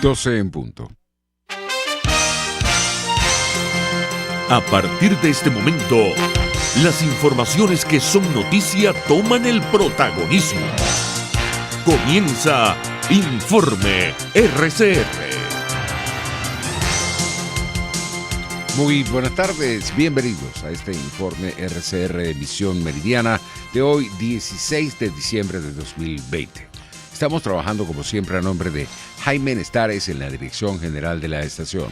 12 en punto. A partir de este momento, las informaciones que son noticia toman el protagonismo. Comienza Informe RCR. Muy buenas tardes, bienvenidos a este Informe RCR emisión meridiana de hoy, 16 de diciembre de 2020. Estamos trabajando como siempre a nombre de Jaime Nestares en la dirección general de la estación,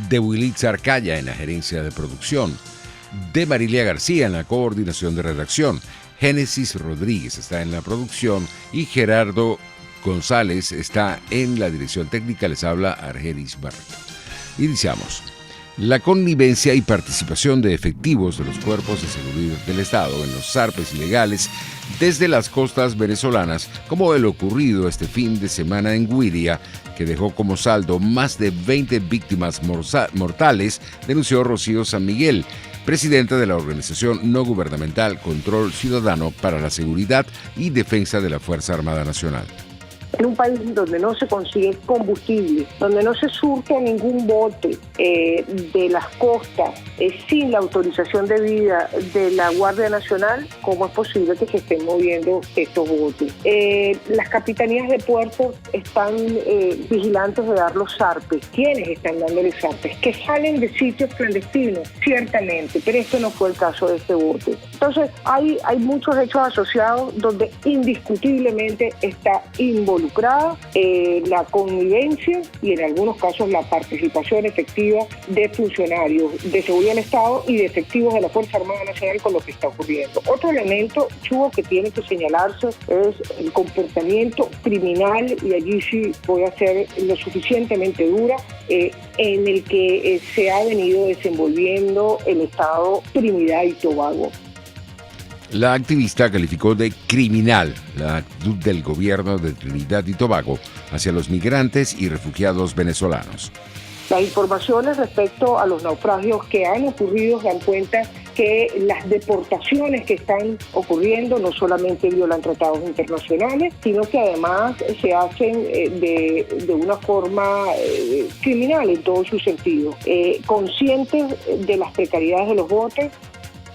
de Wilitza Arcaya en la gerencia de producción, de Marilia García en la coordinación de redacción, Génesis Rodríguez está en la producción y Gerardo González está en la dirección técnica. Les habla Argenis Barreto. Iniciamos. La connivencia y participación de efectivos de los cuerpos de seguridad del Estado en los zarpes ilegales desde las costas venezolanas, como el ocurrido este fin de semana en Güiria, que dejó como saldo más de 20 víctimas mortales, denunció Rocío San Miguel, presidenta de la organización no gubernamental Control Ciudadano para la Seguridad y Defensa de la Fuerza Armada Nacional. En un país donde no se consigue combustible, donde no se surte ningún bote de las costas sin la autorización debida de la Guardia Nacional, ¿cómo es posible que se estén moviendo estos botes? Las capitanías de puertos están vigilantes de dar los zarpes. ¿Quiénes están dándoles zarpes? Que salen de sitios clandestinos, ciertamente, pero esto no fue el caso de este bote. Entonces, hay muchos hechos asociados donde indiscutiblemente está involucrada la connivencia y en algunos casos la participación efectiva de funcionarios de seguridad del Estado y de efectivos de la Fuerza Armada Nacional con lo que está ocurriendo. Otro elemento, Chugo, que tiene que señalarse es el comportamiento criminal, y allí sí voy a ser lo suficientemente dura, en el que se ha venido desenvolviendo el Estado Trinidad y Tobago. La activista calificó de criminal la actitud del gobierno de Trinidad y Tobago hacia los migrantes y refugiados venezolanos. Las informaciones respecto a los naufragios que han ocurrido dan cuenta que las deportaciones que están ocurriendo no solamente violan tratados internacionales, sino que además se hacen de una forma criminal en todo su sentido. Conscientes de las precariedades de los botes,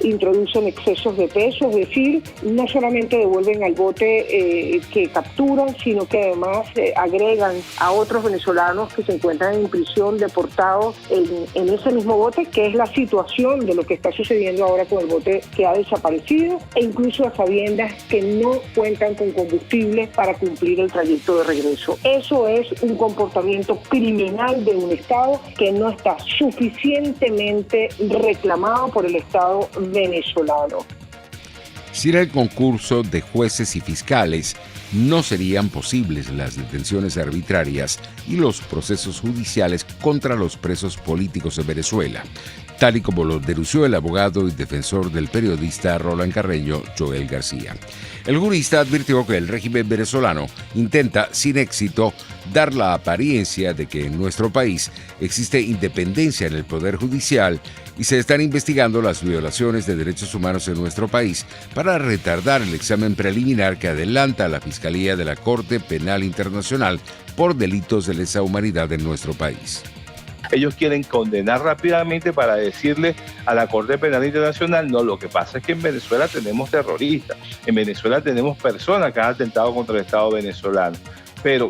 introducen excesos de peso, es decir, no solamente devuelven al bote que capturan, sino que además agregan a otros venezolanos que se encuentran en prisión deportados en ese mismo bote, que es la situación de lo que está sucediendo ahora con el bote que ha desaparecido, e incluso a sabiendas que no cuentan con combustible para cumplir el trayecto de regreso. Eso es un comportamiento criminal de un Estado que no está suficientemente reclamado por el Estado venezolano. Sin el concurso de jueces y fiscales, no serían posibles las detenciones arbitrarias y los procesos judiciales contra los presos políticos de Venezuela, tal y como lo denunció el abogado y defensor del periodista Roland Carreño, Joel García. El jurista advirtió que el régimen venezolano intenta, sin éxito, dar la apariencia de que en nuestro país existe independencia en el Poder Judicial y se están investigando las violaciones de derechos humanos en nuestro país para retardar el examen preliminar que adelanta la Fiscalía de la Corte Penal Internacional por delitos de lesa humanidad en nuestro país. Ellos quieren condenar rápidamente para decirle a la Corte Penal Internacional, no, lo que pasa es que en Venezuela tenemos terroristas, en Venezuela tenemos personas que han atentado contra el Estado venezolano, pero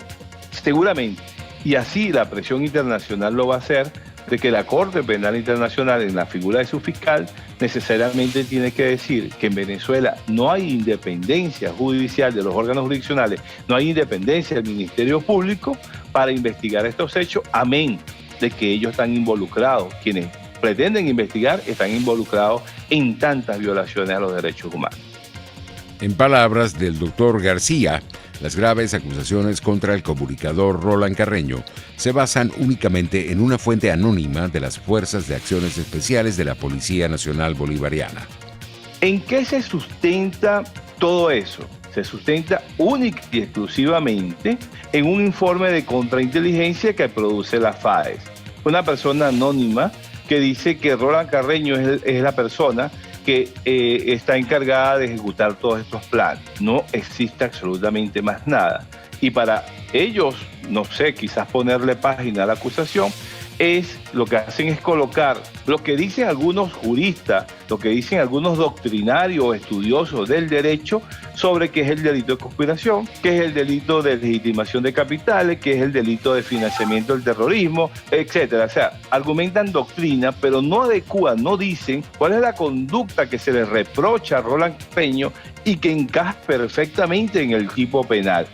seguramente, y así la presión internacional lo va a hacer, de que la Corte Penal Internacional, en la figura de su fiscal, necesariamente tiene que decir que en Venezuela no hay independencia judicial de los órganos jurisdiccionales, no hay independencia del Ministerio Público para investigar estos hechos, amén de que ellos están involucrados, quienes pretenden investigar están involucrados en tantas violaciones a los derechos humanos. En palabras del doctor García, las graves acusaciones contra el comunicador Roland Carreño se basan únicamente en una fuente anónima de las Fuerzas de Acciones Especiales de la Policía Nacional Bolivariana. ¿En qué se sustenta todo eso? Se sustenta única y exclusivamente en un informe de contrainteligencia que produce la FAES. Una persona anónima que dice que Roland Carreño es la persona que está encargada de ejecutar todos estos planes. No existe absolutamente más nada. Y para ellos, no sé, quizás ponerle página a la acusación, lo que hacen es colocar lo que dicen algunos juristas, lo que dicen algunos doctrinarios estudiosos del derecho sobre qué es el delito de conspiración, qué es el delito de legitimación de capitales, qué es el delito de financiamiento del terrorismo, etcétera. O sea, argumentan doctrina, pero no adecúan, no dicen cuál es la conducta que se le reprocha a Roland Peño y que encaja perfectamente en el tipo penal.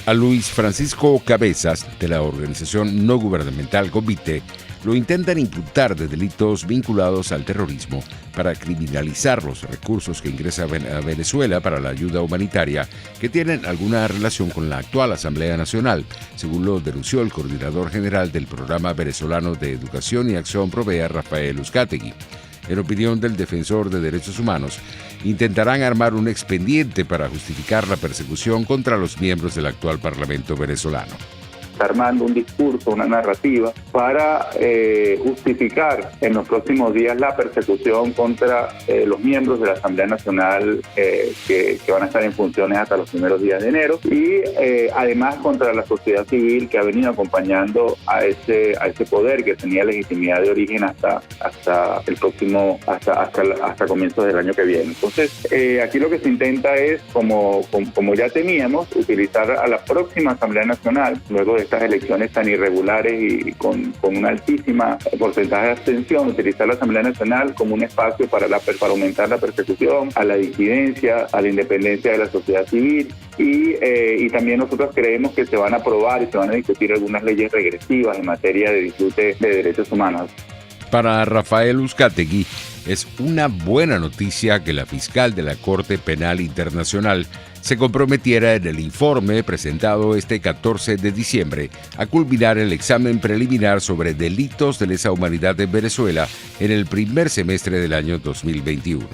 A Luis Francisco Cabezas, de la organización no gubernamental Convite, lo intentan imputar de delitos vinculados al terrorismo para criminalizar los recursos que ingresa a Venezuela para la ayuda humanitaria que tienen alguna relación con la actual Asamblea Nacional, según lo denunció el coordinador general del Programa Venezolano de Educación y Acción Provea, Rafael Uzcategui. En opinión del defensor de derechos humanos, intentarán armar un expediente para justificar la persecución contra los miembros del actual Parlamento venezolano. Armando un discurso, una narrativa para justificar en los próximos días la persecución contra los miembros de la Asamblea Nacional que van a estar en funciones hasta los primeros días de enero y además contra la sociedad civil que ha venido acompañando a ese poder que tenía legitimidad de origen hasta comienzos del año que viene. Entonces aquí lo que se intenta es, como ya teníamos, utilizar a la próxima Asamblea Nacional, luego de estas elecciones tan irregulares y con una altísima porcentaje de abstención, utilizar la Asamblea Nacional como un espacio para aumentar la persecución, a la disidencia, a la independencia de la sociedad civil y también nosotros creemos que se van a aprobar y se van a discutir algunas leyes regresivas en materia de disfrute de derechos humanos. Para Rafael Uzcategui, es una buena noticia que la fiscal de la Corte Penal Internacional se comprometiera en el informe presentado este 14 de diciembre a culminar el examen preliminar sobre delitos de lesa humanidad en Venezuela en el primer semestre del año 2021.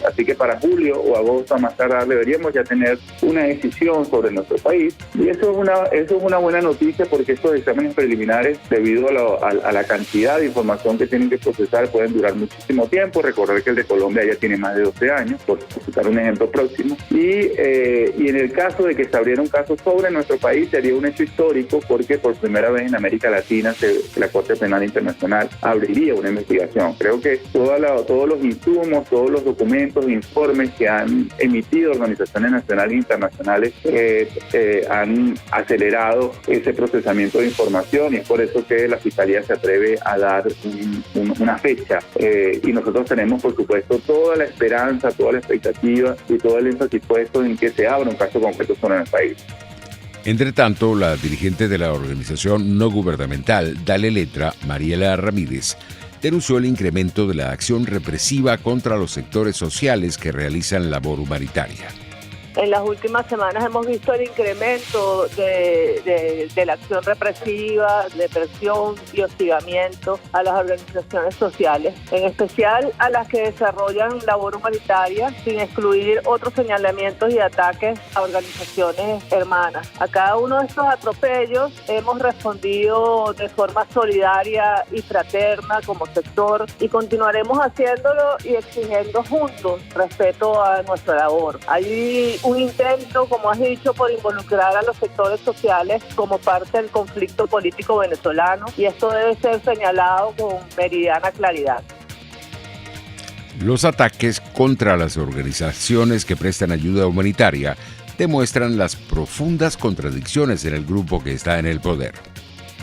Así que para julio o agosto a más tardar deberíamos ya tener una decisión sobre nuestro país y eso es una buena noticia porque estos exámenes preliminares, debido a la cantidad de información que tienen que procesar, pueden durar muchísimo tiempo. Recordar que el de Colombia ya tiene más de 12 años, por citar un ejemplo próximo. Y en el caso de que se abriera un caso sobre nuestro país, sería un hecho histórico porque por primera vez en América Latina la Corte Penal Internacional abriría una investigación. Creo que todos los insumos, todos los documentos, informes que han emitido organizaciones nacionales e internacionales han acelerado ese procesamiento de información y es por eso que la Fiscalía se atreve a dar una fecha y nosotros tenemos por supuesto toda la esperanza, toda la expectativa y todo el énfasis puesto en que se abra un caso concreto sobre el país. Entre tanto, la dirigente de la organización no gubernamental Dale Letra, Mariela Ramírez, denunció el incremento de la acción represiva contra los sectores sociales que realizan labor humanitaria. En las últimas semanas hemos visto el incremento de la acción represiva, de presión y hostigamiento a las organizaciones sociales, en especial a las que desarrollan labor humanitaria, sin excluir otros señalamientos y ataques a organizaciones hermanas. A cada uno de estos atropellos hemos respondido de forma solidaria y fraterna como sector y continuaremos haciéndolo y exigiendo juntos respeto a nuestra labor. Hay un intento, como has dicho, por involucrar a los sectores sociales como parte del conflicto político venezolano y esto debe ser señalado con meridiana claridad. Los ataques contra las organizaciones que prestan ayuda humanitaria demuestran las profundas contradicciones en el grupo que está en el poder.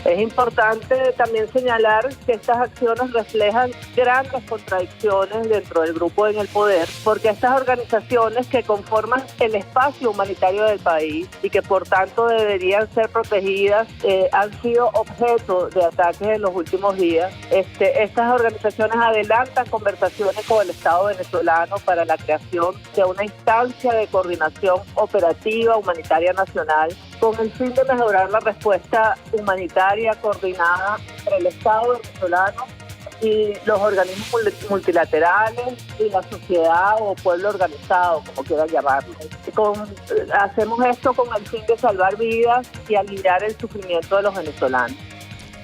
Es importante también señalar que estas acciones reflejan grandes contradicciones dentro del grupo en el poder, porque estas organizaciones que conforman el espacio humanitario del país y que por tanto deberían ser protegidas, han sido objeto de ataques en los últimos días. Estas organizaciones adelantan conversaciones con el Estado venezolano para la creación de una instancia de coordinación operativa humanitaria nacional con el fin de mejorar la respuesta humanitaria coordinada entre el Estado venezolano y los organismos multilaterales y la sociedad o pueblo organizado, como quieran llamarlo. Hacemos esto con el fin de salvar vidas y aliviar el sufrimiento de los venezolanos.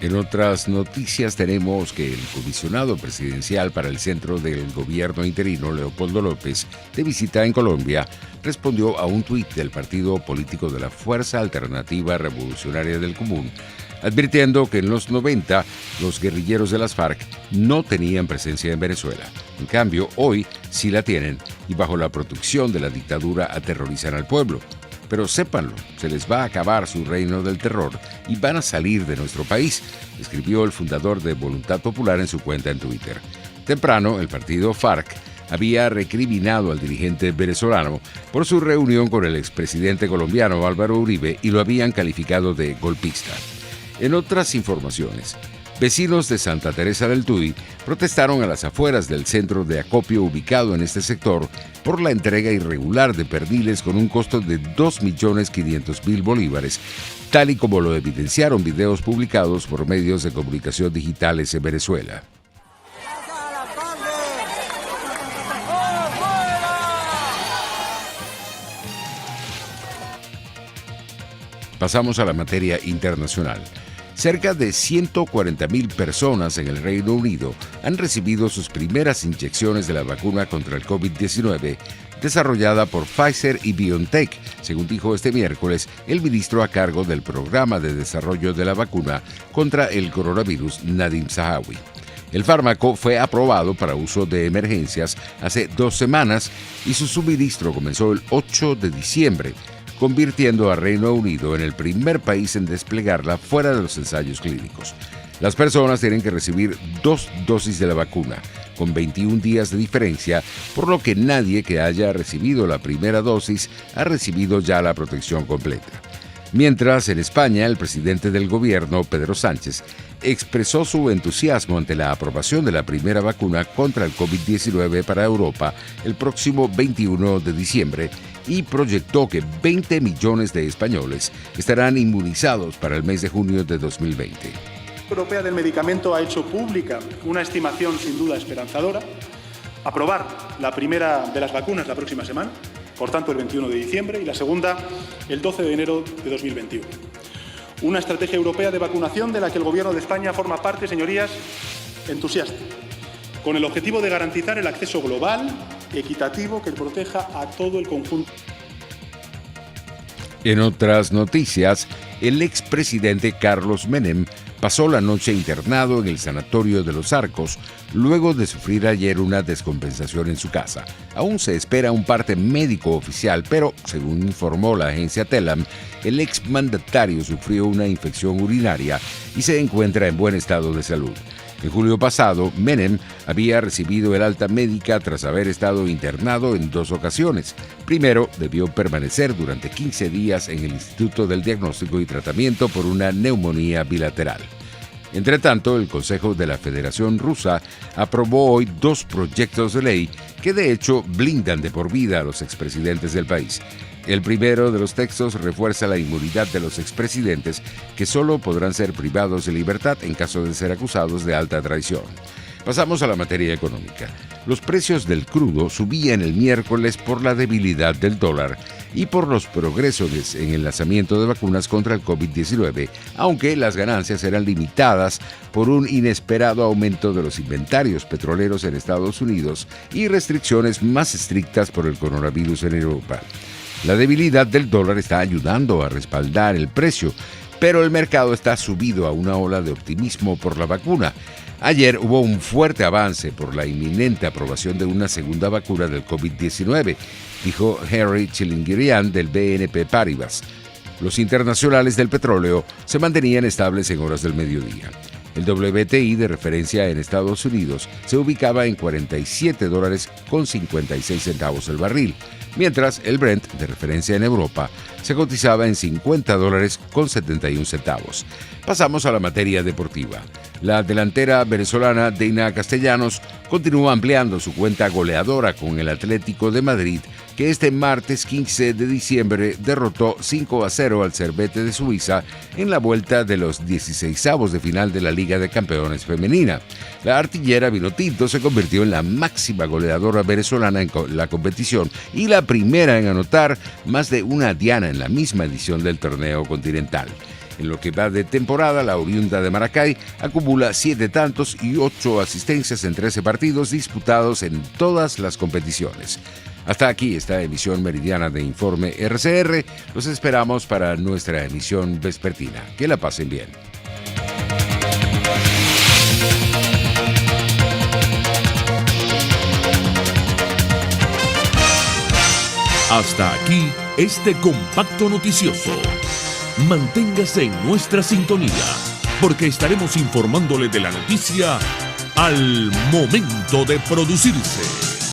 En otras noticias tenemos que el comisionado presidencial para el Centro del Gobierno Interino, Leopoldo López, de visita en Colombia, respondió a un tuit del partido político de la Fuerza Alternativa Revolucionaria del Común, advirtiendo que en los 90 los guerrilleros de las FARC no tenían presencia en Venezuela. En cambio, hoy sí la tienen y bajo la protección de la dictadura aterrorizan al pueblo. Pero sépanlo, se les va a acabar su reino del terror y van a salir de nuestro país, escribió el fundador de Voluntad Popular en su cuenta en Twitter. Temprano, el partido FARC había recriminado al dirigente venezolano por su reunión con el expresidente colombiano Álvaro Uribe y lo habían calificado de golpista. En otras informaciones, vecinos de Santa Teresa del Tuy protestaron a las afueras del centro de acopio ubicado en este sector por la entrega irregular de perdiles con un costo de 2.500.000 bolívares, tal y como lo evidenciaron videos publicados por medios de comunicación digitales en Venezuela. Pasamos a la materia internacional. Cerca de 140.000 personas en el Reino Unido han recibido sus primeras inyecciones de la vacuna contra el COVID-19 desarrollada por Pfizer y BioNTech, según dijo este miércoles el ministro a cargo del programa de desarrollo de la vacuna contra el coronavirus, Nadhim Zahawi. El fármaco fue aprobado para uso de emergencias hace 2 semanas y su suministro comenzó el 8 de diciembre, convirtiendo a Reino Unido en el primer país en desplegarla fuera de los ensayos clínicos. Las personas tienen que recibir 2 dosis de la vacuna, con 21 días de diferencia, por lo que nadie que haya recibido la primera dosis ha recibido ya la protección completa. Mientras, en España, el presidente del gobierno, Pedro Sánchez, expresó su entusiasmo ante la aprobación de la primera vacuna contra el COVID-19 para Europa el próximo 21 de diciembre y proyectó que 20 millones de españoles estarán inmunizados para el mes de junio de 2020. La Europea del Medicamento ha hecho pública una estimación sin duda esperanzadora: aprobar la primera de las vacunas la próxima semana, por tanto el 21 de diciembre, y la segunda el 12 de enero de 2021. Una estrategia europea de vacunación de la que el Gobierno de España forma parte, señorías, entusiasta, con el objetivo de garantizar el acceso global, equitativo, que proteja a todo el conjunto. En otras noticias, el expresidente Carlos Menem pasó la noche internado en el Sanatorio de los Arcos, luego de sufrir ayer una descompensación en su casa. Aún se espera un parte médico oficial, pero, según informó la agencia Telam, el exmandatario sufrió una infección urinaria y se encuentra en buen estado de salud. En julio pasado, Menem había recibido el alta médica tras haber estado internado en 2 ocasiones. Primero, debió permanecer durante 15 días en el Instituto del Diagnóstico y Tratamiento por una neumonía bilateral. Entre tanto, el Consejo de la Federación Rusa aprobó hoy 2 proyectos de ley que de hecho blindan de por vida a los expresidentes del país. El primero de los textos refuerza la inmunidad de los expresidentes, que solo podrán ser privados de libertad en caso de ser acusados de alta traición. Pasamos a la materia económica. Los precios del crudo subían el miércoles por la debilidad del dólar y por los progresos en el lanzamiento de vacunas contra el COVID-19, aunque las ganancias eran limitadas por un inesperado aumento de los inventarios petroleros en Estados Unidos y restricciones más estrictas por el coronavirus en Europa. La debilidad del dólar está ayudando a respaldar el precio, pero el mercado está subido a una ola de optimismo por la vacuna. Ayer hubo un fuerte avance por la inminente aprobación de una segunda vacuna del COVID-19, dijo Henry Chilingirian del BNP Paribas. Los internacionales del petróleo se mantenían estables en horas del mediodía. El WTI de referencia en Estados Unidos se ubicaba en $47.56 el barril, mientras el Brent de referencia en Europa se cotizaba en $50.71. Pasamos a la materia deportiva. La delantera venezolana Deina Castellanos continúa ampliando su cuenta goleadora con el Atlético de Madrid, que este martes 15 de diciembre derrotó 5-0 al Servette de Suiza en la vuelta de los 16avos de final de la Liga de Campeones Femenina. La artillera vinotinto se convirtió en la máxima goleadora venezolana en la competición y la primera en anotar más de una diana en la misma edición del torneo continental. En lo que va de temporada, la oriunda de Maracay acumula 7 tantos y 8 asistencias en 13 partidos disputados en todas las competiciones. Hasta aquí esta emisión meridiana de Informe RCR. Los esperamos para nuestra emisión vespertina. Que la pasen bien. Hasta aquí este compacto noticioso. Manténgase en nuestra sintonía, porque estaremos informándole de la noticia al momento de producirse.